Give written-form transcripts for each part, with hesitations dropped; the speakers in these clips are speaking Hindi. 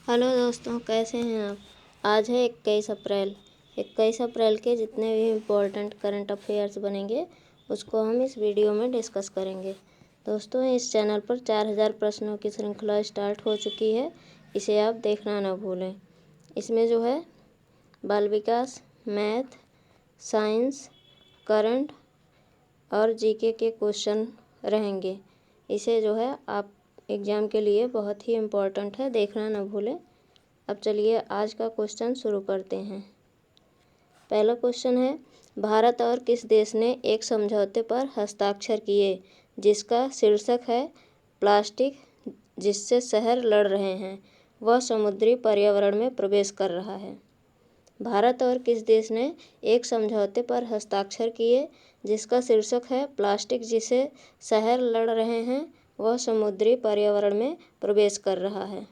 हेलो दोस्तों, कैसे हैं आप। आज है 21 अप्रैल। 21 अप्रैल के जितने भी इम्पोर्टेंट करंट अफेयर्स बनेंगे उसको हम इस वीडियो में डिस्कस करेंगे। दोस्तों, इस चैनल पर 4000 प्रश्नों की श्रृंखला स्टार्ट हो चुकी है, इसे आप देखना ना भूलें। इसमें जो है बाल विकास, मैथ, साइंस, करंट और जीके के क्वेश्चन रहेंगे। इसे जो है आप एग्ज़ाम के लिए बहुत ही इम्पोर्टेंट है, देखना ना भूलें। अब चलिए आज का क्वेश्चन शुरू करते हैं। पहला क्वेश्चन है, भारत और किस देश ने एक समझौते पर हस्ताक्षर किए जिसका शीर्षक है प्लास्टिक जिससे शहर लड़ रहे हैं वह समुद्री पर्यावरण में प्रवेश कर रहा है। भारत और किस देश ने एक समझौते पर हस्ताक्षर किए जिसका शीर्षक है प्लास्टिक जिसे शहर लड़ रहे हैं वह समुद्री पर्यावरण में प्रवेश कर रहा है।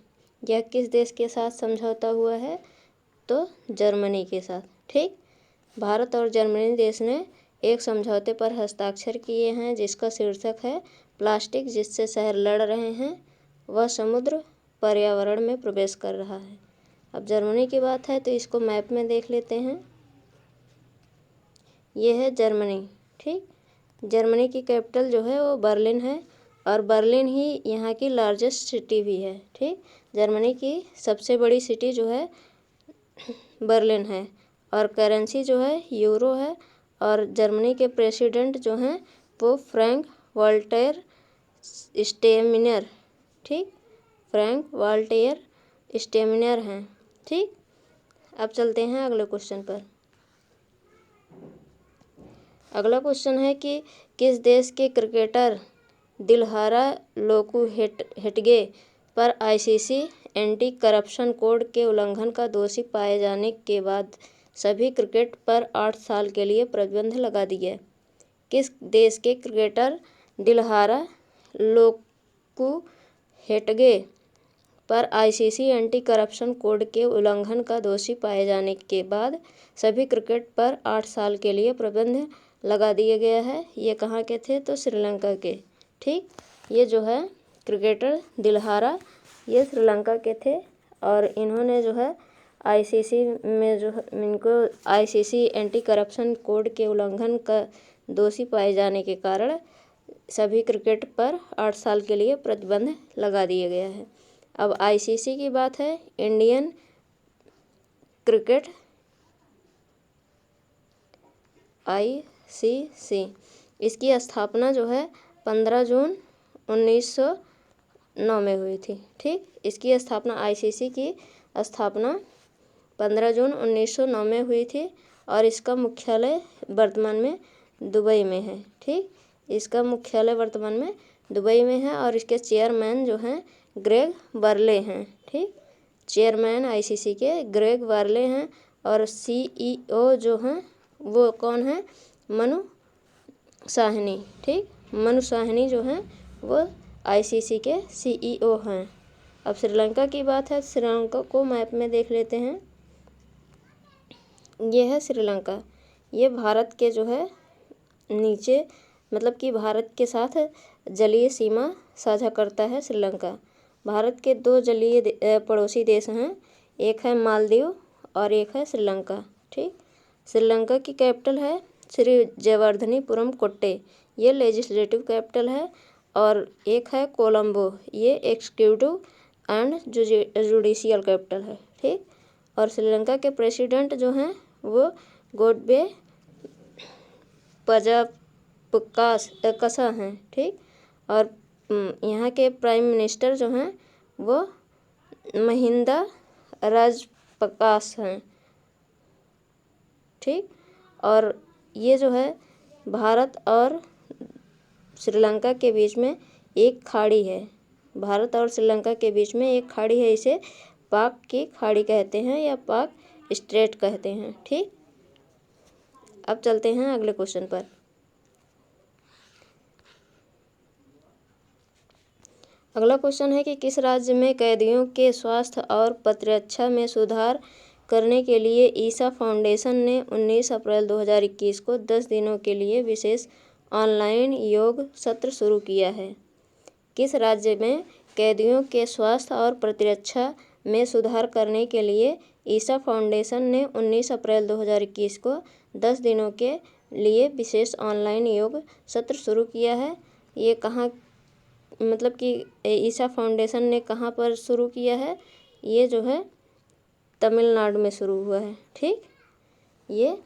यह किस देश के साथ समझौता हुआ है? तो जर्मनी के साथ। ठीक, भारत और जर्मनी देश ने एक समझौते पर हस्ताक्षर किए हैं जिसका शीर्षक है प्लास्टिक जिससे शहर लड़ रहे हैं वह समुद्र पर्यावरण में प्रवेश कर रहा है। अब जर्मनी की बात है तो इसको मैप में देख लेते हैं। ये है जर्मनी। ठीक, जर्मनी की कैपिटल जो है वो बर्लिन है और बर्लिन ही यहाँ की लार्जेस्ट सिटी भी है। ठीक, जर्मनी की सबसे बड़ी सिटी जो है बर्लिन है और करेंसी जो है यूरो है और जर्मनी के प्रेसिडेंट जो हैं वो फ्रैंक वाल्टर स्टेमिनर। ठीक, फ्रैंक वाल्टर स्टेमिनर हैं। ठीक, अब चलते हैं अगले क्वेश्चन पर। अगला क्वेश्चन है कि किस देश के क्रिकेटर दिलहारा हेटगे पर आईसीसी एंटी करप्शन कोड के उल्लंघन का दोषी पाए जाने के बाद सभी क्रिकेट पर 8 साल के लिए प्रतिबंध लगा दिया। किस देश के क्रिकेटर दिलहारा हेटगे पर आईसीसी एंटी करप्शन कोड के उल्लंघन का दोषी पाए जाने के बाद सभी क्रिकेट पर 8 साल के लिए प्रतिबंध लगा दिया गया है। ये कहाँ के थे? तो श्रीलंका के। ठीक, ये जो है क्रिकेटर दिलहारा ये श्रीलंका के थे और इन्होंने जो है आईसीसी में जो है इनको आईसीसी एंटी करप्शन कोड के उल्लंघन का दोषी पाए जाने के कारण सभी क्रिकेट पर 8 साल के लिए प्रतिबंध लगा दिया गया है। अब आईसीसी की बात है, इंडियन क्रिकेट आईसीसी, इसकी स्थापना जो है 15 जून 1909 में हुई थी। ठीक, इसकी स्थापना आईसीसी की स्थापना 15 जून 1909 में हुई थी और इसका मुख्यालय वर्तमान में दुबई में है। ठीक, इसका मुख्यालय वर्तमान में दुबई में है और इसके चेयरमैन जो हैं ग्रेग बर्ले हैं। ठीक, चेयरमैन आईसीसी के ग्रेग बर्ले हैं और सीईओ जो हैं वो कौन है? मनु साहनी। ठीक, मनु साहनी जो हैं वो आईसीसी के सीईओ हैं। अब श्रीलंका की बात है, श्रीलंका को मैप में देख लेते हैं। ये है श्रीलंका, ये भारत के जो है नीचे मतलब कि भारत के साथ जलीय सीमा साझा करता है श्रीलंका। भारत के 2 जलीय पड़ोसी देश हैं, एक है मालदीव और एक है श्रीलंका। ठीक, श्रीलंका की कैपिटल है श्री जयवर्धनीपुरम कोट्टे, ये लेजिस्लेटिव कैपिटल है और एक है कोलंबो, ये एग्जीक्यूटिव एंड जुडिशियल कैपिटल है। ठीक, और श्रीलंका के प्रेसिडेंट जो हैं वो गोडबे पजापकासा हैं। ठीक, और यहाँ के प्राइम मिनिस्टर जो हैं वो महिंदा राजपकासा हैं। ठीक, और ये जो है भारत और श्रीलंका के बीच में एक खाड़ी है। भारत और श्रीलंका के बीच में एक खाड़ी है, इसे पाक की खाड़ी कहते हैं या पाक स्ट्रेट कहते हैं। ठीक, अब चलते हैं अगले क्वेश्चन पर। अगला क्वेश्चन है कि किस राज्य में कैदियों के स्वास्थ्य और प्रतिरक्षा में सुधार करने के लिए ईसा फाउंडेशन ने 19 अप्रैल 2021 को 10 दिनों के लिए विशेष ऑनलाइन योग सत्र शुरू किया है? किस राज्य में कैदियों के स्वास्थ्य और प्रतिरक्षा में सुधार करने के लिए ईसा फाउंडेशन ने 19 अप्रैल 2021 को 10 दिनों के लिए विशेष ऑनलाइन योग सत्र शुरू किया है। ये कहाँ, मतलब कि ईसा फाउंडेशन ने कहाँ पर शुरू किया है? ये जो है तमिलनाडु में शुरू हुआ है। ठीक, ये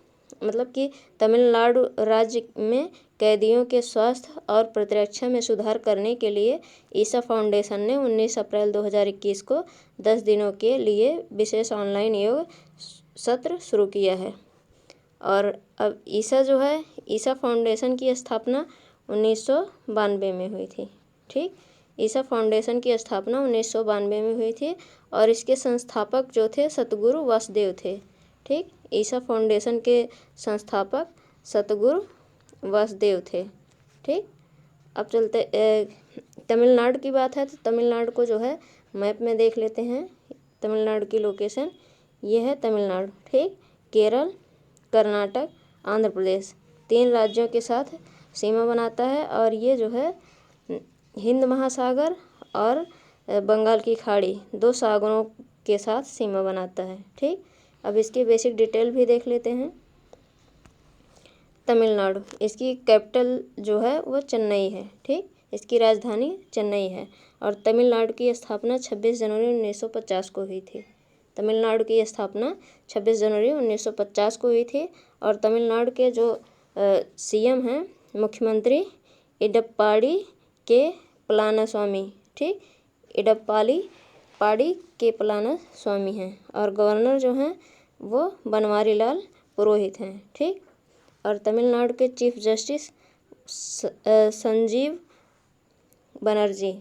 मतलब कि तमिलनाडु राज्य में कैदियों के स्वास्थ्य और प्रतिरक्षा में सुधार करने के लिए ईसा फाउंडेशन ने 19 अप्रैल 2021 को 10 दिनों के लिए विशेष ऑनलाइन योग सत्र शुरू किया है। और अब ईसा जो है, ईसा फाउंडेशन की स्थापना 1992 में हुई थी। ठीक, ईसा फाउंडेशन की स्थापना 1992 में हुई थी और इसके संस्थापक जो थे सतगुरु वासुदेव थे। ठीक, ईसा फाउंडेशन के संस्थापक सतगुरु वासुदेव थे। ठीक, अब चलते तमिलनाडु की बात है तो तमिलनाडु को जो है मैप में देख लेते हैं। तमिलनाडु की लोकेशन ये है तमिलनाडु। ठीक, केरल, कर्नाटक, आंध्र प्रदेश 3 राज्यों के साथ सीमा बनाता है और ये जो है हिंद महासागर और बंगाल की खाड़ी 2 सागरों के साथ सीमा बनाता है। ठीक, अब इसकी बेसिक डिटेल भी देख लेते हैं। तमिलनाडु, इसकी कैपिटल जो है वो चेन्नई है। ठीक, इसकी राजधानी चेन्नई है और तमिलनाडु की स्थापना 26 जनवरी 1950 को हुई थी। तमिलनाडु की स्थापना 26 जनवरी 1950 को हुई थी और तमिलनाडु के जो सीएम हैं, मुख्यमंत्री इडप्पाडी के पलानीस्वामी। ठीक, इडप्पाडी के पलानीस्वामी हैं और गवर्नर जो हैं वो बनवारीलाल पुरोहित हैं। ठीक, और तमिलनाडु के चीफ जस्टिस संजीव बनर्जी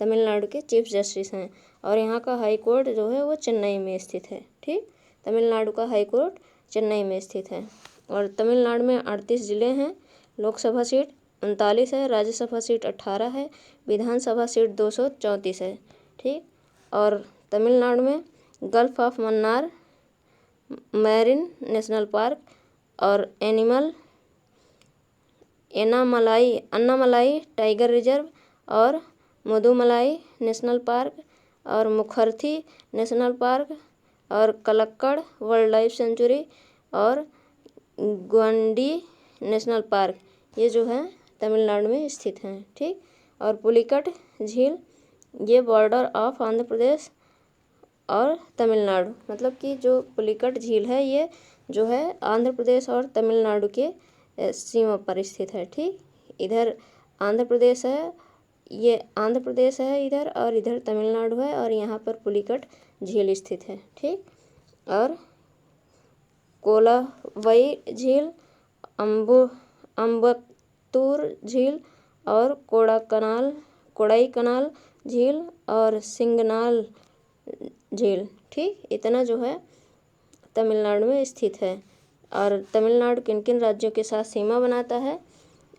तमिलनाडु के चीफ जस्टिस हैं और यहाँ का हाई कोर्ट जो है वो चेन्नई में स्थित है। ठीक, तमिलनाडु का हाई कोर्ट चेन्नई में स्थित है और तमिलनाडु में 38 ज़िले हैं। लोकसभा सीट 39 है, राज्यसभा सीट 18 है, विधानसभा सीट 234 है। ठीक, और तमिलनाडु में gulf of Mannar marine national park और अन्नामलाई टाइगर रिजर्व और मुदुमलाई नेशनल पार्क और मुखर्थी नेशनल पार्क और कलक्कड़ वाइल्ड लाइफ सेंचुरी और ग्वांडी नेशनल पार्क ये जो है तमिलनाडु में स्थित हैं। ठीक, और पुलिकट झील ये बॉर्डर ऑफ आंध्र प्रदेश और तमिलनाडु, मतलब कि जो पुलिकट झील है ये जो है आंध्र प्रदेश और तमिलनाडु के सीमा पर स्थित है। ठीक, इधर आंध्र प्रदेश है, ये आंध्र प्रदेश है इधर, और इधर तमिलनाडु है और यहाँ पर पुलिकट झील स्थित है। ठीक, और कोलावई झील, अम्बत्तूर झील और कोडाईकनाल झील और सिंगनाल झील। ठीक, इतना जो है तमिलनाडु में स्थित है। और तमिलनाडु किन किन राज्यों के साथ सीमा बनाता है?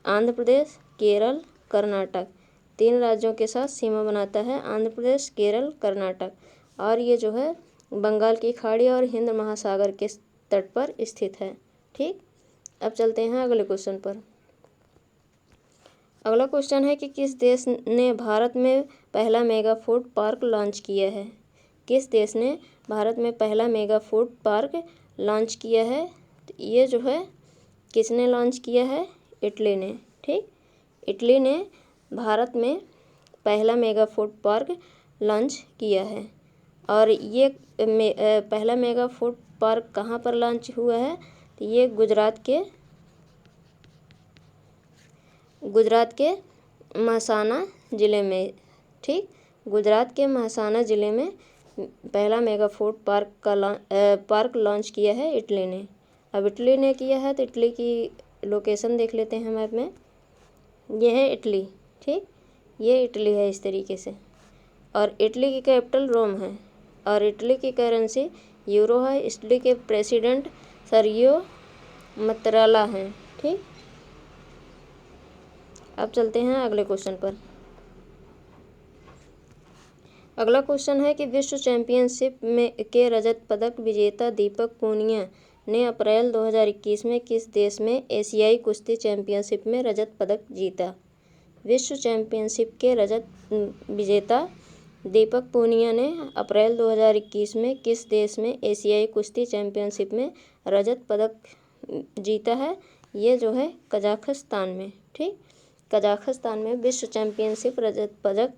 आंध्र प्रदेश, केरल, कर्नाटक 3 राज्यों के साथ सीमा बनाता है। आंध्र प्रदेश, केरल, कर्नाटक, और ये जो है बंगाल की खाड़ी और हिंद महासागर के तट पर स्थित है। ठीक, अब चलते हैं अगले क्वेश्चन पर। अगला क्वेश्चन है कि किस देश ने भारत में पहला मेगा फूड पार्क लॉन्च किया है? किस देश ने भारत में पहला मेगा फूड पार्क लॉन्च किया है? तो ये जो है किसने लॉन्च किया है? इटली ने। ठीक, इटली ने भारत में पहला मेगा फूड पार्क लॉन्च किया है और ये पहला मेगा फूड पार्क कहाँ पर लॉन्च हुआ है? तो ये गुजरात के महसाना ज़िले में। ठीक, गुजरात के महसाना ज़िले में पहला मेगा फूड पार्क लॉन्च किया है इटली ने। अब इटली ने किया है तो इटली की लोकेशन देख लेते हैं मैप में। ये है इटली। ठीक, ये इटली है इस तरीके से, और इटली की कैपिटल रोम है और इटली की करेंसी यूरो है। इटली के प्रेसिडेंट सर्गियो मत्तारेला हैं। ठीक, अब चलते हैं अगले क्वेश्चन पर। अगला क्वेश्चन है कि विश्व चैंपियनशिप के रजत पदक विजेता दीपक पूनिया ने अप्रैल 2021 में किस देश में एशियाई कुश्ती चैंपियनशिप में रजत पदक जीता? विश्व चैंपियनशिप के रजत विजेता दीपक पूनिया ने अप्रैल 2021 में किस देश में एशियाई कुश्ती चैंपियनशिप में रजत पदक जीता है? ये जो है कजाकिस्तान में। ठीक, कजाकिस्तान में विश्व चैंपियनशिप रजत पदक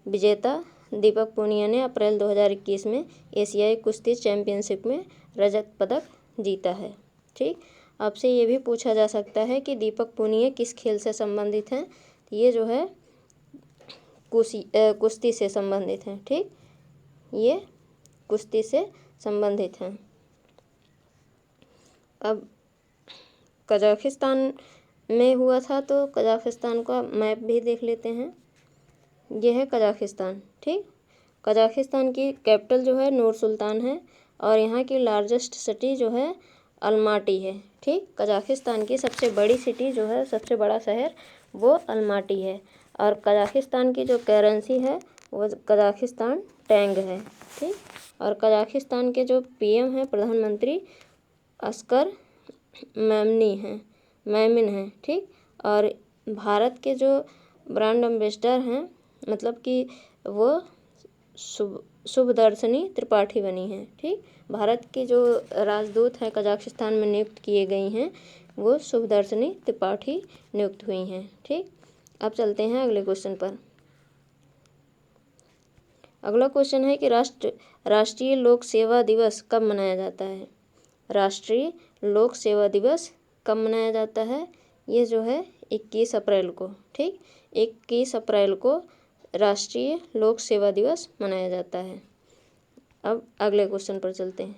विजेता दीपक पूनिया ने अप्रैल 2021 में एशियाई कुश्ती चैंपियनशिप में रजत पदक जीता है। ठीक, आपसे ये भी पूछा जा सकता है कि दीपक पूनिया किस खेल से संबंधित हैं? ये जो है कुश्ती से संबंधित हैं। ठीक, ये कुश्ती से संबंधित हैं। अब कजाकिस्तान में हुआ था तो कजाकिस्तान का मैप भी देख लेते हैं। यह है कजाकिस्तान। ठीक, कजाकिस्तान की कैपिटल जो है नूर सुल्तान है और यहाँ की लार्जेस्ट सिटी जो है अलमाटी है। ठीक, कजाकिस्तान की सबसे बड़ी सिटी जो है, सबसे बड़ा शहर वो अलमाटी है। और कजाकिस्तान की जो करेंसी है वो कजाकिस्तान टेंग है। ठीक, और कजाकिस्तान के जो पीएम हैं, प्रधानमंत्री अस्कर मैमिन हैं। ठीक, और भारत के जो ब्रांड एम्बेसडर हैं, मतलब कि वो शुभदर्शनी त्रिपाठी बनी हैं। ठीक, भारत की जो राजदूत हैं कजाकिस्तान में नियुक्त किए गई हैं वो शुभदर्शनी त्रिपाठी नियुक्त हुई हैं। ठीक, अब चलते हैं अगले क्वेश्चन पर। अगला क्वेश्चन है कि राष्ट्रीय लोक सेवा दिवस कब मनाया जाता है? राष्ट्रीय लोक सेवा दिवस कब मनाया जाता है? ये जो है 21 अप्रैल को। ठीक, 21 अप्रैल को राष्ट्रीय लोक सेवा दिवस मनाया जाता है। अब अगले क्वेश्चन पर चलते हैं।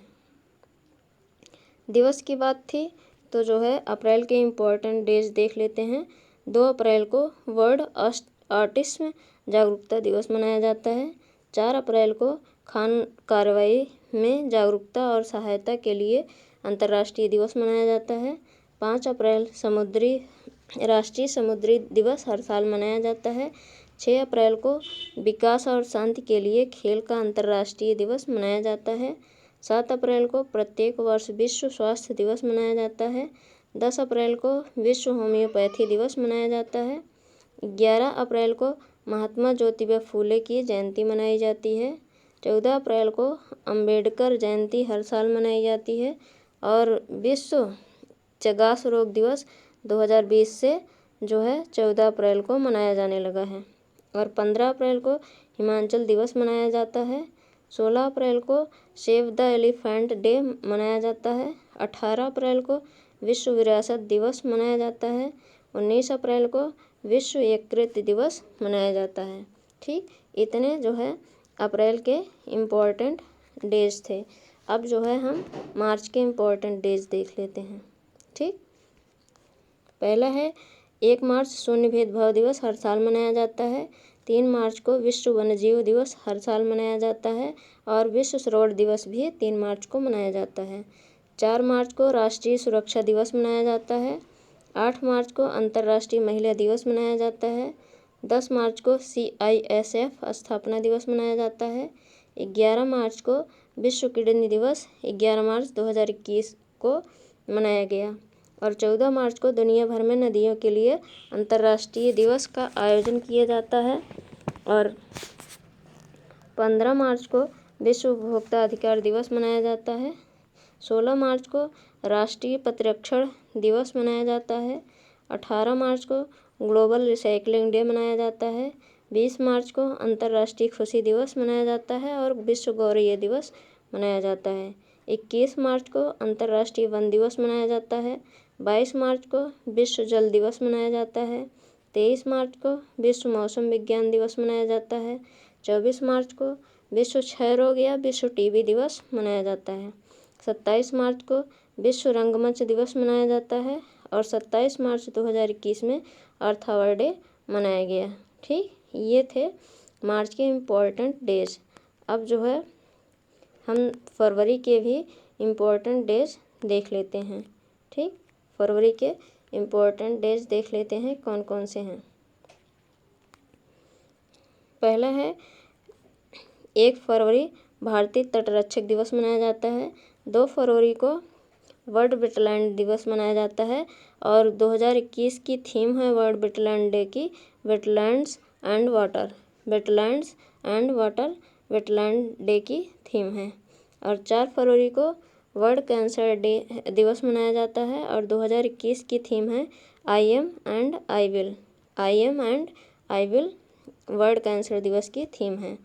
दिवस की बात थी तो जो है अप्रैल के इम्पोर्टेंट डेज देख लेते हैं। 2 अप्रैल को वर्ल्ड ऑटिज्म जागरूकता दिवस मनाया जाता है। 4 अप्रैल को खान कार्रवाई में जागरूकता और सहायता के लिए अंतर्राष्ट्रीय दिवस मनाया जाता है। 5 अप्रैल राष्ट्रीय समुद्री दिवस हर साल मनाया जाता है। 6 अप्रैल को विकास और शांति के लिए खेल का अंतर्राष्ट्रीय दिवस मनाया जाता है। 7 अप्रैल को प्रत्येक वर्ष विश्व स्वास्थ्य दिवस मनाया जाता है। 10 अप्रैल को विश्व होम्योपैथी दिवस मनाया जाता है। 11 अप्रैल को महात्मा ज्योतिबा फूले की जयंती मनाई जाती है। 14 अप्रैल को अंबेडकर जयंती हर साल मनाई जाती है। और विश्व चगास रोग दिवस 2020 से जो है 14 अप्रैल को मनाया जाने लगा है। और 15 अप्रैल को हिमाचल दिवस मनाया जाता है। 16 अप्रैल को सेव द एलिफेंट डे मनाया जाता है। 18 अप्रैल को विश्व विरासत दिवस मनाया जाता है। 19 अप्रैल को विश्व यकृत दिवस मनाया जाता है। ठीक, इतने जो है अप्रैल के इम्पोर्टेंट डेज थे। अब जो है हम मार्च के इम्पोर्टेंट डेज देख लेते हैं। ठीक, पहला है 1 मार्च शून्य भेदभाव दिवस हर साल मनाया जाता है। 3 मार्च को विश्व वन्यजीव दिवस हर साल मनाया जाता है। और विश्व सरोवर दिवस भी 3 मार्च को मनाया जाता है। 4 मार्च को राष्ट्रीय सुरक्षा दिवस मनाया जाता है। 8 मार्च को अंतर्राष्ट्रीय महिला दिवस मनाया जाता है। 10 मार्च को CISF स्थापना दिवस मनाया जाता है। 11 मार्च को विश्व किडनी दिवस 11 मार्च 2021 को मनाया गया। और 14 मार्च को दुनिया भर में नदियों के लिए अंतर्राष्ट्रीय दिवस का आयोजन किया जाता है। और 15 मार्च को विश्व उपभोक्ता अधिकार दिवस मनाया जाता है। 16 मार्च को राष्ट्रीय प्रतिरक्षण दिवस मनाया जाता है। 18 मार्च को ग्लोबल रिसाइकलिंग डे मनाया जाता है। 20 मार्च को अंतर्राष्ट्रीय खुशी दिवस मनाया जाता है और विश्व गौरैया दिवस मनाया जाता है। 21 मार्च को अंतर्राष्ट्रीय वन दिवस मनाया जाता है। 22 मार्च को विश्व जल दिवस मनाया जाता है। 23 मार्च को विश्व मौसम विज्ञान दिवस मनाया जाता है। 24 मार्च को विश्व क्षय रोग या विश्व टीबी दिवस मनाया जाता है। 27 मार्च को विश्व रंगमंच दिवस मनाया जाता है। और 27 मार्च 2021 में अर्थ आवर डे मनाया गया। ठीक, ये थे मार्च के इम्पोर्टेंट डेज। अब जो है हम फरवरी के भी इम्पोर्टेंट डेज देख लेते हैं। ठीक, फरवरी के इम्पोर्टेंट डेज देख लेते हैं कौन कौन से हैं। पहला है 1 फरवरी भारतीय तटरक्षक दिवस मनाया जाता है। 2 फरवरी को वर्ल्ड वेटलैंड दिवस मनाया जाता है। और 2021 की थीम है वर्ल्ड वेटलैंड डे की wetlands and water. Wetlands and water wetland day की थीम है। और 4 फरवरी को वर्ल्ड कैंसर डे दिवस मनाया जाता है और 2021 की थीम है I am and I will. I am and I will world cancer दिवस की थीम है।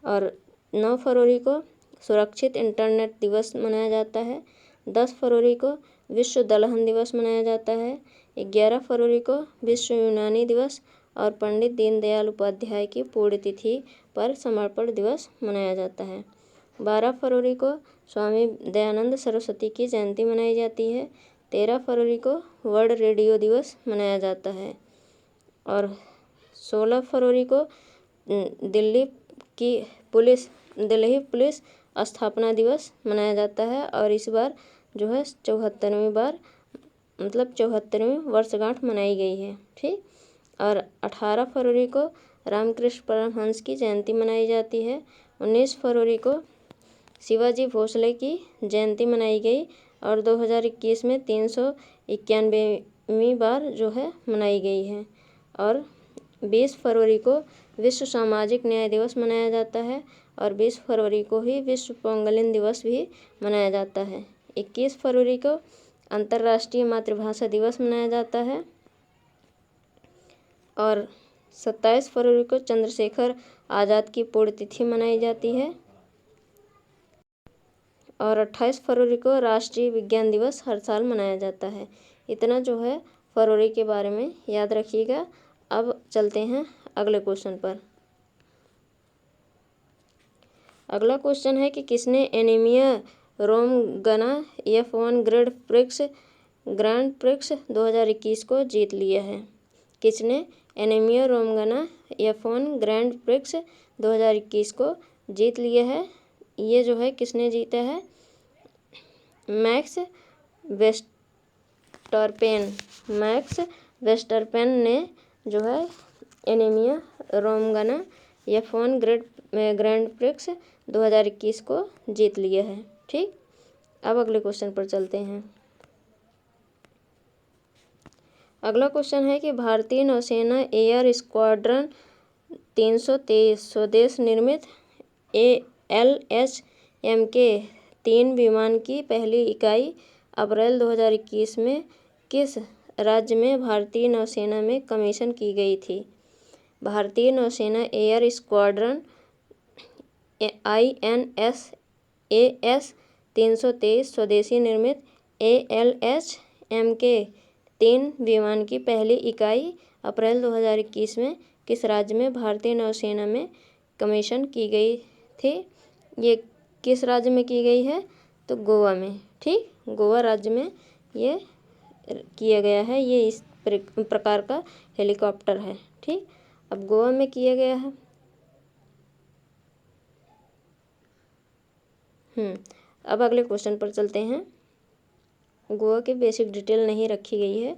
और 9 फरवरी को सुरक्षित इंटरनेट दिवस मनाया जाता है। 10 फरवरी को विश्व दलहन दिवस मनाया जाता है। 11 फरवरी को विश्व यूनानी दिवस और पंडित दीनदयाल उपाध्याय की पुण्यतिथि पर समर्पण दिवस मनाया जाता है। 12 फरवरी को स्वामी दयानंद सरस्वती की जयंती मनाई जाती है। 13 फरवरी को वर्ल्ड रेडियो दिवस मनाया जाता है। और 16 फरवरी को दिल्ली पुलिस स्थापना दिवस मनाया जाता है और इस बार जो है 74वीं वर्षगांठ मनाई गई है। ठीक। और 18 फरवरी को रामकृष्ण परमहंस की जयंती मनाई जाती है। 19 फरवरी को शिवाजी भोसले की जयंती मनाई गई और 2021 में 391वीं बार जो है मनाई गई है। और 20 फरवरी को विश्व सामाजिक न्याय दिवस मनाया जाता है और 20 फरवरी को ही विश्व पोंगलिन दिवस भी मनाया जाता है। 21 फरवरी को अंतर्राष्ट्रीय मातृभाषा दिवस मनाया जाता है और 27 फरवरी को चंद्रशेखर आज़ाद की पुण्यतिथि मनाई जाती है और 28 फरवरी को राष्ट्रीय विज्ञान दिवस हर साल मनाया जाता है। इतना जो है फरवरी के बारे में याद रखिएगा। अब चलते हैं अगले क्वेश्चन पर। अगला क्वेश्चन है कि किसने एनीमिया रोमगना F1 ग्रैंड प्रिक्स 2021 को जीत लिया है। किसने एनीमिया रोमगना F1 ग्रैंड प्रिक्स 2021 को जीत लिया है? ये जो है किसने जीता है? मैक्स वेस्टरपेन ने जो है एनीमिया रोमगना F1 ग्रैंड प्रिक्स 2021 को जीत लिया है। ठीक। अब अगले क्वेश्चन पर चलते हैं। अगला क्वेश्चन है कि भारतीय नौसेना एयर स्क्वाड्रन 323 स्वदेश निर्मित LHMK-3 विमान की पहली इकाई अप्रैल 2021 में किस राज्य में भारतीय नौसेना में कमीशन की गई थी? भारतीय नौसेना एयर स्क्वाड्रन INSAS 323 स्वदेशी निर्मित LHMK-3 विमान की पहली इकाई अप्रैल 2021 में किस राज्य में भारतीय नौसेना में कमीशन की गई थी? ये किस राज्य में की गई है? तो गोवा में। ठीक। गोवा राज्य में ये किया गया है। ये इस प्रकार का हेलीकॉप्टर है। ठीक। अब गोवा में किया गया है। अब अगले क्वेश्चन पर चलते हैं। गोवा की बेसिक डिटेल नहीं रखी गई है।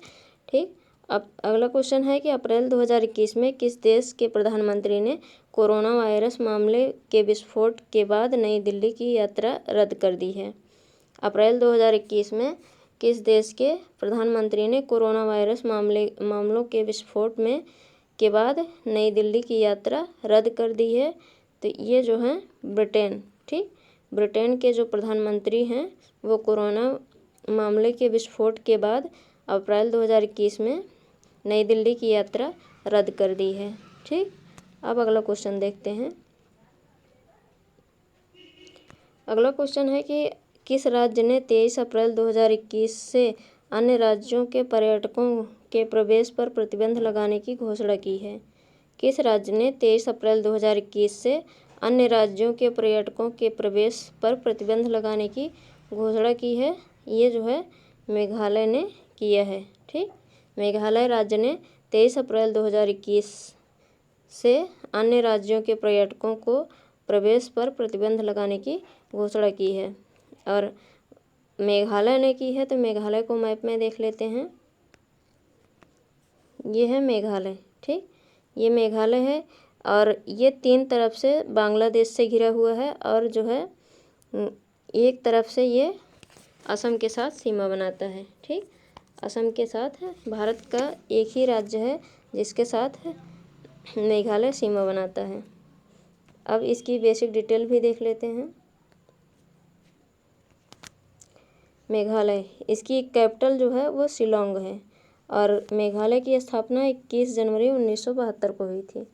ठीक। अब अगला क्वेश्चन है कि अप्रैल 2021 में किस देश के प्रधानमंत्री ने कोरोना वायरस मामले के विस्फोट के बाद नई दिल्ली की यात्रा रद्द कर दी है? अप्रैल 2021 में किस देश के प्रधानमंत्री ने कोरोना वायरस मामलों के विस्फोट के बाद नई दिल्ली की यात्रा रद्द कर दी है? तो ये जो है ब्रिटेन। ठीक। ब्रिटेन के जो प्रधानमंत्री हैं वो कोरोना मामले के विस्फोट के बाद अप्रैल 2021 में नई दिल्ली की यात्रा रद्द कर दी है। ठीक। अब अगला क्वेश्चन देखते हैं। अगला क्वेश्चन है कि किस राज्य ने 23 अप्रैल 2021 से अन्य राज्यों के पर्यटकों के प्रवेश पर प्रतिबंध लगाने की घोषणा की है? किस राज्य ने 23 अप्रैल 2021 से अन्य राज्यों के पर्यटकों के प्रवेश पर प्रतिबंध लगाने की घोषणा की है? ये जो है मेघालय ने किया है। ठीक। मेघालय राज्य ने 23 अप्रैल 2021 से अन्य राज्यों के पर्यटकों को प्रवेश पर प्रतिबंध लगाने की घोषणा की है और मेघालय ने की है। तो मेघालय को मैप में देख लेते हैं। ये है मेघालय। ठीक। ये मेघालय है और ये 3 तरफ से बांग्लादेश से घिरा हुआ है और जो है एक तरफ से ये असम के साथ सीमा बनाता है। ठीक। असम के साथ है। भारत का एक ही राज्य है जिसके साथ मेघालय सीमा बनाता है। अब इसकी बेसिक डिटेल भी देख लेते हैं। मेघालय, इसकी कैपिटल जो है वो शिलोंग है और मेघालय की स्थापना 21 जनवरी 1972 को हुई थी।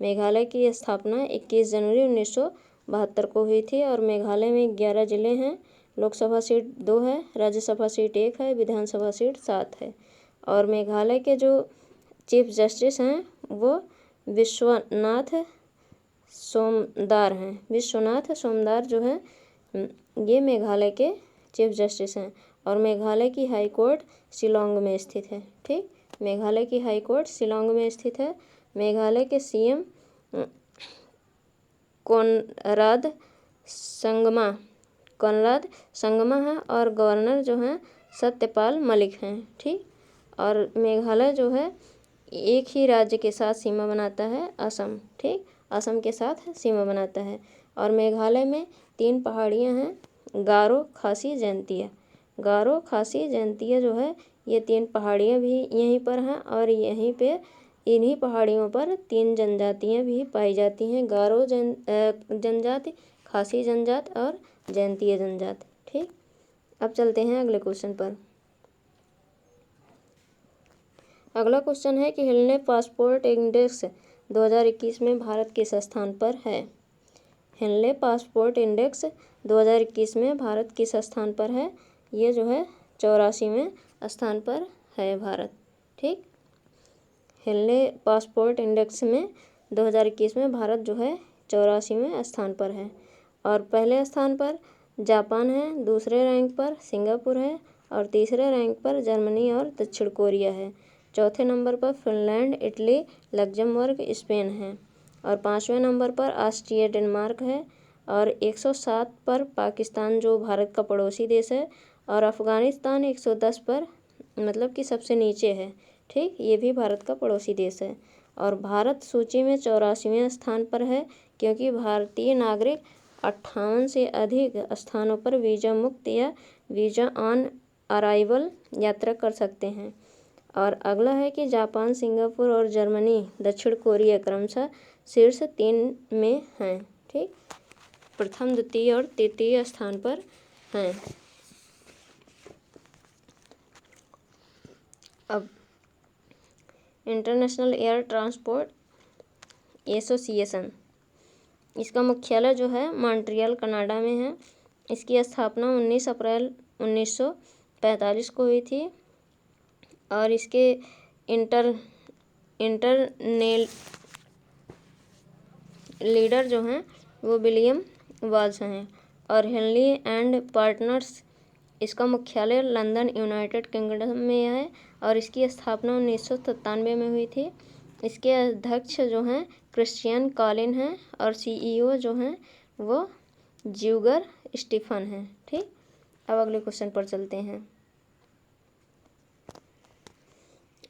मेघालय की स्थापना 21 जनवरी 1972 को हुई थी और मेघालय में 11 ज़िले हैं। लोकसभा सीट 2 है, राज्यसभा सीट 1 है, विधानसभा सीट 7 है। और मेघालय के जो चीफ जस्टिस हैं वो विश्वनाथ सोमदार हैं। विश्वनाथ सोमदार जो है ये मेघालय के चीफ जस्टिस हैं और मेघालय की हाई कोर्ट शिलोंग में स्थित है। ठीक, मेघालय की हाई कोर्ट शिलोंग में स्थित है। मेघालय के सीएम कोनराड संगमा है और गवर्नर जो हैं सत्यपाल मलिक हैं। ठीक, और मेघालय जो है एक ही राज्य के साथ सीमा बनाता है, असम। ठीक, असम के साथ सीमा बनाता है और मेघालय में 3 पहाड़ियाँ हैं, गारो, खासी, जैंतिया। गारो, खासी, जैंतिया जो है ये 3 पहाड़ियाँ भी यहीं पर हैं और यहीं पे इन्हीं पहाड़ियों पर 3 जनजातियाँ भी पाई जाती हैं, गारो जनजाति, खासी जनजाति और जैंतिया जनजाति। ठीक, अब चलते हैं अगले क्वेश्चन पर। अगला क्वेश्चन है कि हिलने पासपोर्ट इंडेक्स 2021 में भारत किस स्थान पर है। हिलने पासपोर्ट इंडेक्स 2021 में भारत किस स्थान पर है। ये जो है 84वें स्थान पर है भारत। ठीक, हिलने पासपोर्ट इंडेक्स में 2021 में भारत जो है 84वें स्थान पर है और पहले स्थान पर जापान है, दूसरे रैंक पर सिंगापुर है और तीसरे रैंक पर जर्मनी और दक्षिण कोरिया है। चौथे नंबर पर फिनलैंड, इटली, लग्जमबर्ग, स्पेन है और 5वें नंबर पर ऑस्ट्रिया, डेनमार्क है और 107 पर पाकिस्तान जो भारत का पड़ोसी देश है और अफ़गानिस्तान 110 पर मतलब कि सबसे नीचे है। ठीक, ये भी भारत का पड़ोसी देश है और भारत सूची में 84वें स्थान पर है क्योंकि भारतीय नागरिक 58 से अधिक स्थानों पर वीज़ा मुक्त या वीज़ा ऑन अराइवल यात्रा कर सकते हैं। और अगला है कि जापान, सिंगापुर और जर्मनी, दक्षिण कोरिया क्रमशः शीर्ष 3 में हैं। ठीक, प्रथम, द्वितीय और तृतीय स्थान पर हैं। अब इंटरनेशनल एयर ट्रांसपोर्ट एसोसिएशन, इसका मुख्यालय जो है मॉन्ट्रियल, कनाडा में है। इसकी स्थापना 19 अप्रैल 1945 को हुई थी और इसके इंटरनेल लीडर जो हैं वो विलियम वाल्स हैं और हेनली एंड पार्टनर्स, इसका मुख्यालय लंदन, यूनाइटेड किंगडम में है और इसकी स्थापना 1997 में हुई थी। इसके अध्यक्ष जो हैं क्रिश्चियन कॉलिन हैं और सीईओ जो हैं वो ज्यूगर स्टीफन हैं। ठीक, अब अगले क्वेश्चन पर चलते हैं।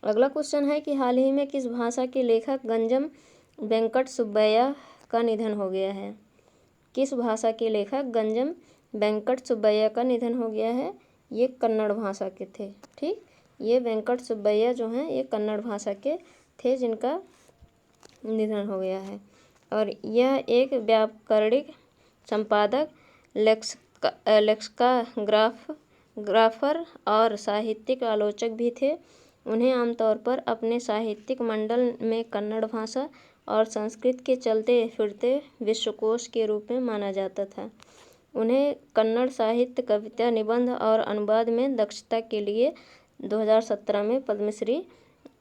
अगला क्वेश्चन है कि हाल ही में किस भाषा के लेखक गंजम वेंकट सुब्बैया का निधन हो गया है। किस भाषा के लेखक गंजम वेंकट सुब्बैया का निधन हो गया है। ये कन्नड़ भाषा के थे। ठीक, ये वेंकट सुब्बैया जो हैं ये कन्नड़ भाषा के थे जिनका निधन हो गया है और यह एक व्याकरणिक संपादक, लेक्सिकोग्राफर और साहित्यिक आलोचक भी थे। उन्हें आमतौर पर अपने साहित्यिक मंडल में कन्नड़ भाषा और संस्कृत के चलते फिरते विश्वकोश के रूप में माना जाता था। उन्हें कन्नड़ साहित्य, कविता, निबंध और अनुवाद में दक्षता के लिए 2017 में पद्मश्री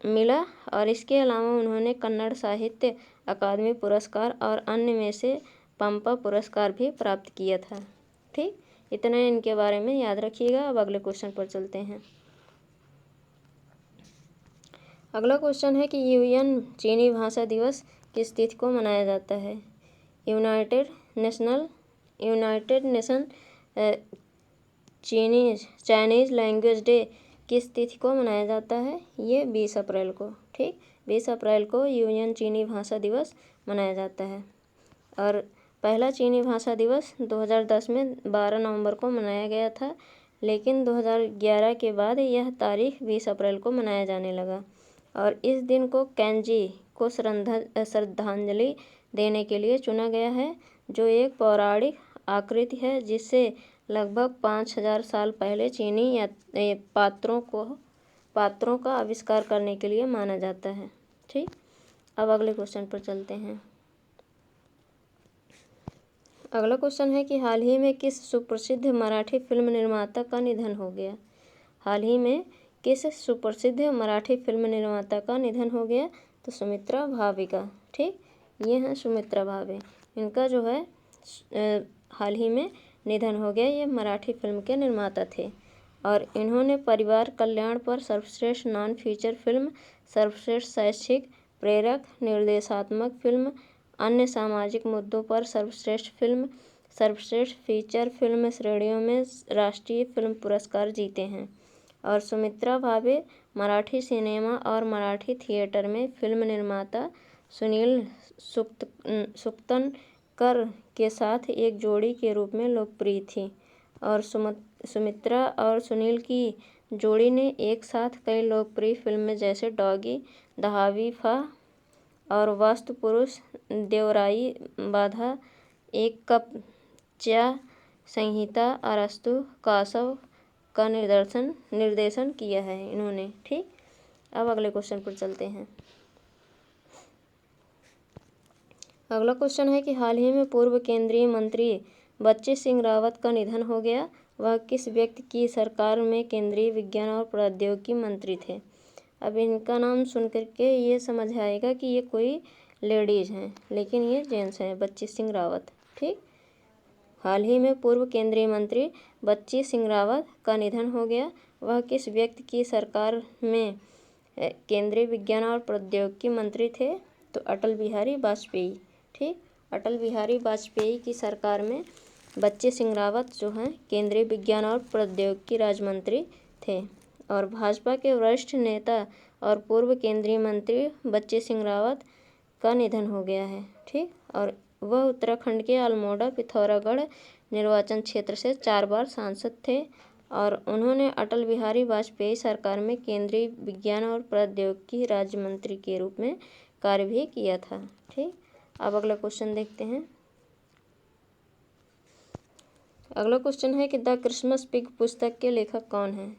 मिला और इसके अलावा उन्होंने कन्नड़ साहित्य अकादमी पुरस्कार और अन्य में से पंपा पुरस्कार भी प्राप्त किया था। ठीक, इतना इनके बारे में याद रखिएगा। अब अगले क्वेश्चन पर चलते हैं। अगला क्वेश्चन है कि यूएन चीनी भाषा दिवस किस तिथि को मनाया जाता है। United nation Chinese language day किस तिथि को मनाया जाता है। ये 20 अप्रैल को। ठीक, 20 अप्रैल को यूएन चीनी भाषा दिवस मनाया जाता है और पहला चीनी भाषा दिवस 2010 में 12 नवंबर को मनाया गया था, लेकिन 2011 के बाद यह तारीख 20 अप्रैल को मनाया जाने लगा और इस दिन को कैंजी को श्रद्धांजलि देने के लिए चुना गया है, जो एक पौराणिक आकृति है जिसे लगभग 5000 साल पहले चीनी पात्रों का आविष्कार करने के लिए माना जाता है। ठीक, अब अगले क्वेश्चन पर चलते हैं। अगला क्वेश्चन है कि हाल ही में किस सुप्रसिद्ध मराठी फिल्म निर्माता का निधन हो गया। हाल ही में किस सुप्रसिद्ध मराठी फिल्म निर्माता का निधन हो गया? तो सुमित्रा भावे का। ठीक, ये हैं सुमित्रा भावे। इनका जो है हाल ही में निधन हो गया। ये मराठी फिल्म के निर्माता थे और इन्होंने परिवार कल्याण पर सर्वश्रेष्ठ नॉन फीचर फिल्म, सर्वश्रेष्ठ शैक्षिक, प्रेरक, निर्देशात्मक फिल्म, अन्य सामाजिक मुद्दों पर सर्वश्रेष्ठ फिल्म, सर्वश्रेष्ठ फीचर फिल्म श्रेणियों में राष्ट्रीय फिल्म पुरस्कार जीते हैं। और सुमित्रा भावे मराठी सिनेमा और मराठी थिएटर में फिल्म निर्माता सुनील सुक्तनकर के साथ एक जोड़ी के रूप में लोकप्रिय थी। और सुमित्रा और सुनील की जोड़ी ने एक साथ कई लोकप्रिय फिल्में जैसे डॉगी, द हवीफा और वास्तु पुरुष, देवराई बाधा, एक कप चा संहिता, अरस्तु, कासव का निर्देशन किया है इन्होंने। ठीक, अब अगले क्वेश्चन पर चलते हैं। अगला क्वेश्चन है कि हाल ही में पूर्व केंद्रीय मंत्री बच्ची सिंह रावत का निधन हो गया। वह किस व्यक्ति की सरकार में केंद्रीय विज्ञान और प्रौद्योगिकी मंत्री थे? अब इनका नाम सुन करके ये समझ आएगा कि ये कोई लेडीज़ हैं, लेकिन ये जेंट्स हैं, बच्ची सिंह रावत। ठीक, हाल ही में पूर्व केंद्रीय मंत्री बच्ची सिंह रावत का निधन हो गया। वह किस व्यक्ति की सरकार में केंद्रीय विज्ञान और प्रौद्योगिकी मंत्री थे? तो अटल बिहारी वाजपेयी। ठीक, अटल बिहारी वाजपेयी की सरकार में बच्ची सिंह रावत जो हैं केंद्रीय विज्ञान और प्रौद्योगिकी राज्य मंत्री थे। और भाजपा के वरिष्ठ नेता और पूर्व केंद्रीय मंत्री बच्ची सिंह रावत का निधन हो गया है। ठीक, और वह उत्तराखंड के अल्मोड़ा पिथौरागढ़ निर्वाचन क्षेत्र से 4 बार सांसद थे और उन्होंने अटल बिहारी वाजपेयी सरकार में केंद्रीय विज्ञान और प्रौद्योगिकी राज्य मंत्री के रूप में कार्य भी किया था। ठीक, अब अगला क्वेश्चन देखते हैं। अगला क्वेश्चन है कि द क्रिसमस पिग पुस्तक के लेखक कौन हैं?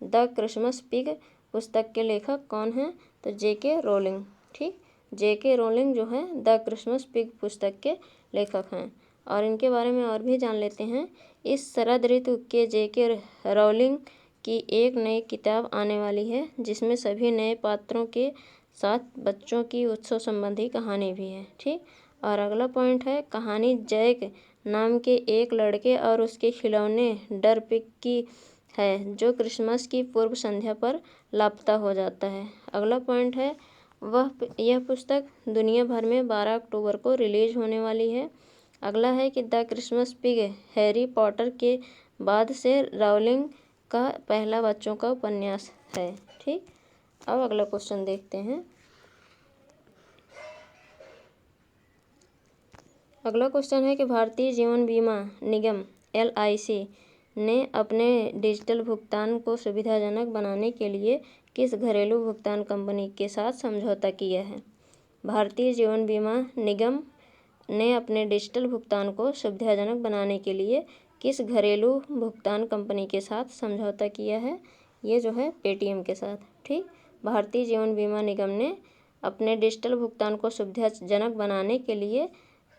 द क्रिसमस पिग पुस्तक के लेखक कौन हैं? तो जेके रोलिंग। ठीक, जेके रोलिंग जो है द क्रिसमस पिग पुस्तक के लेखक हैं। और इनके बारे में और भी जान लेते हैं। इस शरद ऋतु के जेके रोलिंग की एक नई किताब आने वाली है जिसमें सभी नए पात्रों के साथ बच्चों की उत्सव संबंधी कहानी भी है। ठीक, और अगला पॉइंट है कहानी जैक नाम के एक लड़के और उसके खिलौने डर पिग की है जो क्रिसमस की पूर्व संध्या पर लापता हो जाता है। अगला पॉइंट है यह पुस्तक दुनिया भर में 12 अक्टूबर को रिलीज होने वाली है। अगला है कि the Christmas pig Harry Potter के बाद से राउलिंग का पहला बच्चों का उपन्यास है। ठीक, अब अगला क्वेश्चन देखते हैं। अगला क्वेश्चन है कि भारतीय जीवन बीमा निगम LIC ने अपने डिजिटल भुगतान को सुविधाजनक बनाने के लिए किस घरेलू भुगतान कंपनी के साथ समझौता किया है? भारतीय जीवन बीमा निगम ने अपने डिजिटल भुगतान को सुविधाजनक बनाने के लिए किस घरेलू भुगतान कंपनी के साथ समझौता किया है? ये जो है पेटीएम के साथ। ठीक, भारतीय जीवन बीमा निगम ने अपने डिजिटल भुगतान को सुविधाजनक बनाने के लिए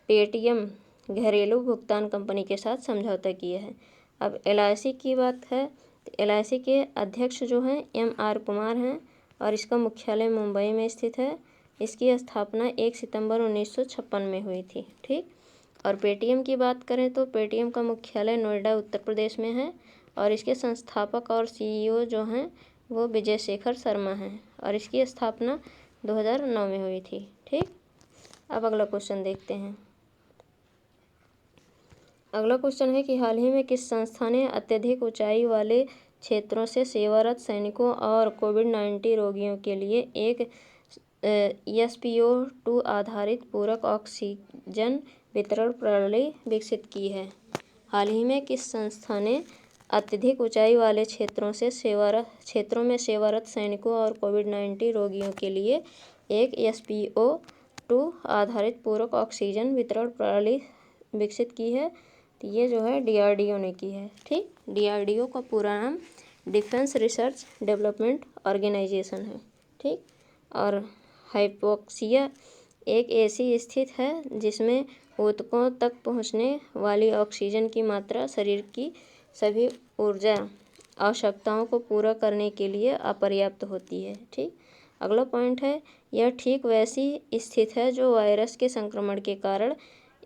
पेटीएम घरेलू भुगतान कंपनी के साथ समझौता किया है। अब LIC की बात है तो LIC के अध्यक्ष जो हैं MR कुमार हैं और इसका मुख्यालय मुंबई में स्थित है। इसकी स्थापना 1 सितंबर 1956 में हुई थी। ठीक, और पेटीएम की बात करें तो पेटीएम का मुख्यालय नोएडा उत्तर प्रदेश में है और इसके संस्थापक और CEO जो हैं वो विजय शेखर शर्मा हैं और इसकी स्थापना 2009 में हुई थी। ठीक, अब अगला क्वेश्चन देखते हैं। अगला क्वेश्चन है कि हाल ही में किस संस्था ने अत्यधिक ऊंचाई वाले क्षेत्रों से सेवारत सैनिकों और कोविड-19 रोगियों के लिए एक SpO2 आधारित पूरक ऑक्सीजन वितरण प्रणाली विकसित की है? हाल ही में किस संस्था ने अत्यधिक ऊंचाई वाले क्षेत्रों में सेवारत सैनिकों और कोविड-19 रोगियों के लिए एक SpO2 आधारित पूरक ऑक्सीजन वितरण प्रणाली विकसित की है। तो ये जो है DRDO ने की है। ठीक, DRDO का पूरा नाम डिफेंस रिसर्च डेवलपमेंट ऑर्गेनाइजेशन है। ठीक, और हाइपोक्सिया एक ऐसी स्थिति है जिसमें ऊतकों तक पहुंचने वाली ऑक्सीजन की मात्रा शरीर की सभी ऊर्जा आवश्यकताओं को पूरा करने के लिए अपर्याप्त होती है। ठीक, अगला पॉइंट है, यह ठीक वैसी स्थिति है जो वायरस के संक्रमण के कारण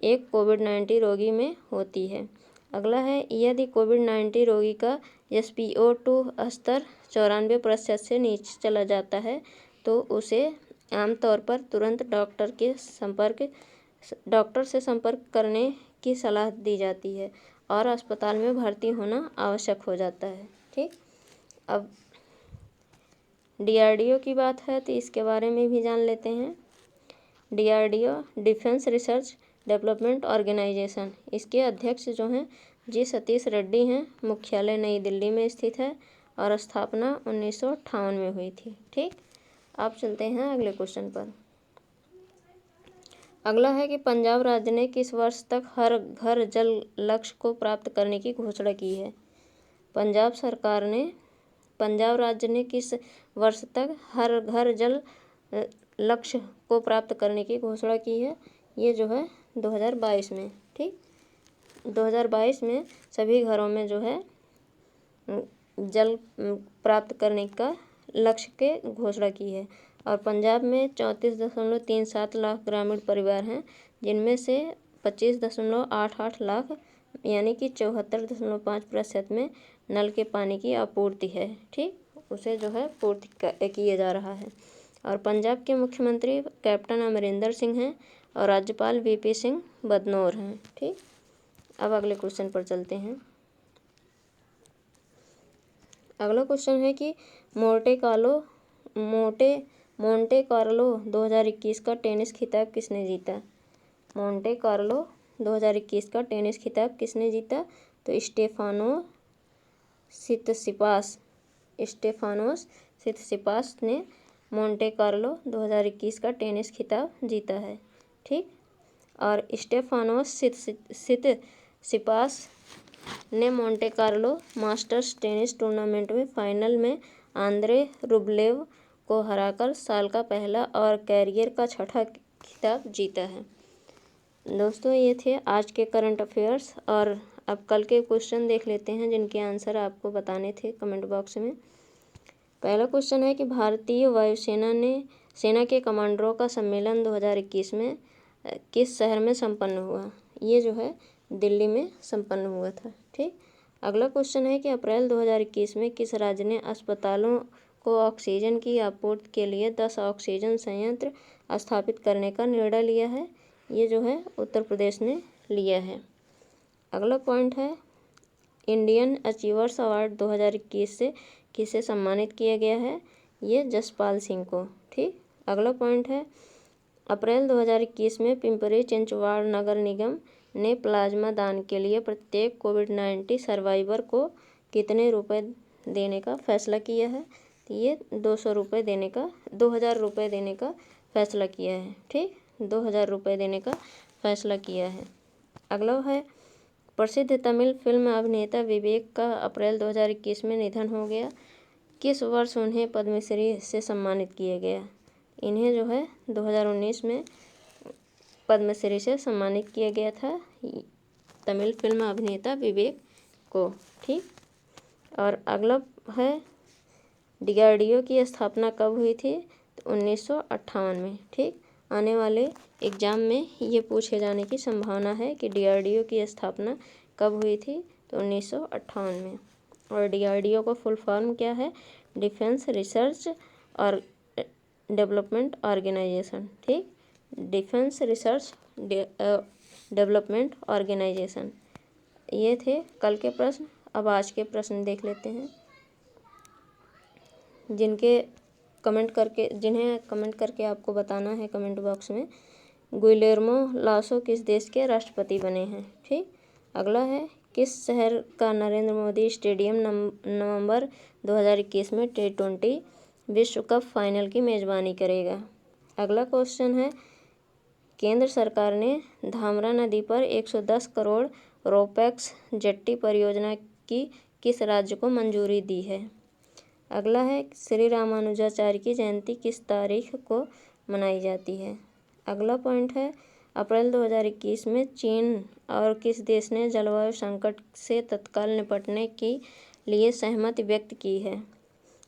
एक कोविड-19 रोगी में होती है। अगला है, यदि कोविड-19 रोगी का SpO2 स्तर 94% से नीचे चला जाता है तो उसे आमतौर पर तुरंत डॉक्टर से संपर्क करने की सलाह दी जाती है और अस्पताल में भर्ती होना आवश्यक हो जाता है। ठीक, अब DRDO की बात है तो इसके बारे में भी जान लेते हैं। DRDO defence research development organisation, इसके अध्यक्ष जो हैं जी सतीश रेड्डी हैं। मुख्यालय नई दिल्ली में स्थित है और स्थापना 1958 में हुई थी। ठीक, आप चलते हैं अगले क्वेश्चन पर। अगला है कि पंजाब राज्य ने किस वर्ष तक हर घर जल लक्ष्य को प्राप्त करने की घोषणा की है। पंजाब राज्य ने किस वर्ष तक हर घर जल लक्ष्य को प्राप्त करने की घोषणा की है। ये जो है 2022 में। ठीक, 2022 में सभी घरों में जो है जल प्राप्त करने का लक्ष्य के घोषणा की है। और पंजाब में 34.37 लाख ग्रामीण परिवार हैं, जिनमें से 25.88 लाख यानी कि 74.5% में नल के पानी की आपूर्ति है। ठीक, उसे जो है पूर्ति किया जा रहा है। और पंजाब के मुख्यमंत्री कैप्टन अमरिंदर सिंह हैं और राज्यपाल VP सिंह बदनौर हैं। ठीक, अब अगले क्वेश्चन पर चलते हैं। अगला क्वेश्चन है कि मोंटे कार्लो 2021 का टेनिस खिताब किसने जीता। मोंटे कार्लो 2021 का टेनिस खिताब किसने जीता। तो स्टेफानोस सितसिपास ने मोंटे कार्लो 2021 का टेनिस खिताब जीता है। ठीक, और स्टेफानोस सितसिपास ने Monte Carlo masters tennis tournament में फाइनल में आंद्रे रुबलेव को हराकर साल का पहला और कैरियर का छठा खिताब जीता है। दोस्तों, ये थे आज के करंट अफेयर्स और अब कल के क्वेश्चन देख लेते हैं जिनके आंसर आपको बताने थे कमेंट बॉक्स में। पहला क्वेश्चन है कि भारतीय वायुसेना ने सेना के कमांडरों का सम्मेलन 2021 में किस शहर में संपन्न हुआ। ये जो है दिल्ली में संपन्न हुआ था। ठीक, अगला क्वेश्चन है कि अप्रैल 2021 में किस राज्य ने अस्पतालों को ऑक्सीजन की आपूर्ति के लिए 10 ऑक्सीजन संयंत्र स्थापित करने का निर्णय लिया है। ये जो है उत्तर प्रदेश ने लिया है। अगला पॉइंट है, इंडियन अचीवर्स अवार्ड 2021 से किसे सम्मानित किया गया है। ये जसपाल सिंह को। ठीक, अगला पॉइंट है, अप्रैल 2021 में पिंपरी चिंचवाड़ नगर निगम ने प्लाज्मा दान के लिए प्रत्येक कोविड-19 सर्वाइवर को कितने रुपए देने का फैसला किया है। तो ये 2000 रुपये देने का फैसला किया है। ठीक, 2000 रुपये देने का फैसला किया है। अगला है, प्रसिद्ध तमिल फिल्म अभिनेता विवेक का अप्रैल 2021 में निधन हो गया। किस वर्ष उन्हें पद्मश्री से सम्मानित किया गया। इन्हें जो है 2019 में पद्मश्री से सम्मानित किया गया था तमिल फिल्म अभिनेता विवेक को। ठीक, और अगला है, DRDO की स्थापना कब हुई थी। तो 1958 में। ठीक, आने वाले एग्ज़ाम में ये पूछे जाने की संभावना है कि DRDO की स्थापना कब हुई थी। तो 1958 में। और DRDO का फुल फॉर्म क्या है। डिफेंस रिसर्च और डेवलपमेंट ऑर्गेनाइजेशन। ठीक, डिफेंस रिसर्च डेवलपमेंट ऑर्गेनाइजेशन। ये थे कल के प्रश्न। अब आज के प्रश्न देख लेते हैं जिन्हें कमेंट करके आपको बताना है कमेंट बॉक्स में। गुइलेर्मो लासो किस देश के राष्ट्रपति बने हैं। ठीक, अगला है, किस शहर का नरेंद्र मोदी स्टेडियम नवंबर 2021 में T20 विश्व कप फाइनल की मेज़बानी करेगा। अगला क्वेश्चन है, केंद्र सरकार ने धामरा नदी पर 110 करोड़ रोपैक्स जेट्टी परियोजना की किस राज्य को मंजूरी दी है। अगला है, श्री रामानुजाचार्य की जयंती किस तारीख को मनाई जाती है। अगला पॉइंट है, अप्रैल 2021 में चीन और किस देश ने जलवायु संकट से तत्काल निपटने के लिए सहमति व्यक्त की है।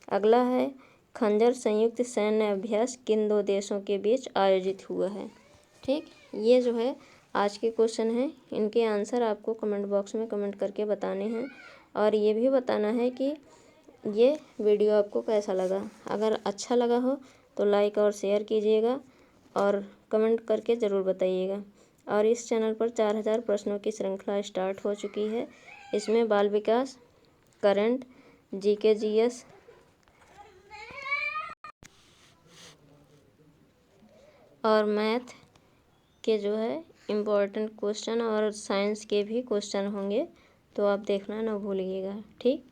अगला है, खंजर संयुक्त सैन्य अभ्यास किन दो देशों के बीच आयोजित हुआ है। ठीक, ये जो है आज के क्वेश्चन हैं। इनके आंसर आपको कमेंट बॉक्स में कमेंट करके बताने हैं और ये भी बताना है कि ये वीडियो आपको कैसा लगा। अगर अच्छा लगा हो तो लाइक और शेयर कीजिएगा और कमेंट करके ज़रूर बताइएगा। और इस चैनल पर 4000 प्रश्नों की श्रृंखला स्टार्ट हो चुकी है। इसमें बाल विकास, करंट, जीके जीएस और मैथ के जो है इम्पोर्टेंट क्वेश्चन और साइंस के भी क्वेश्चन होंगे, तो आप देखना ना भूलिएगा। ठीक,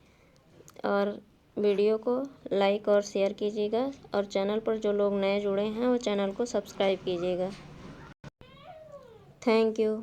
और वीडियो को लाइक और शेयर कीजिएगा और चैनल पर जो लोग नए जुड़े हैं वो चैनल को सब्सक्राइब कीजिएगा। Thank you.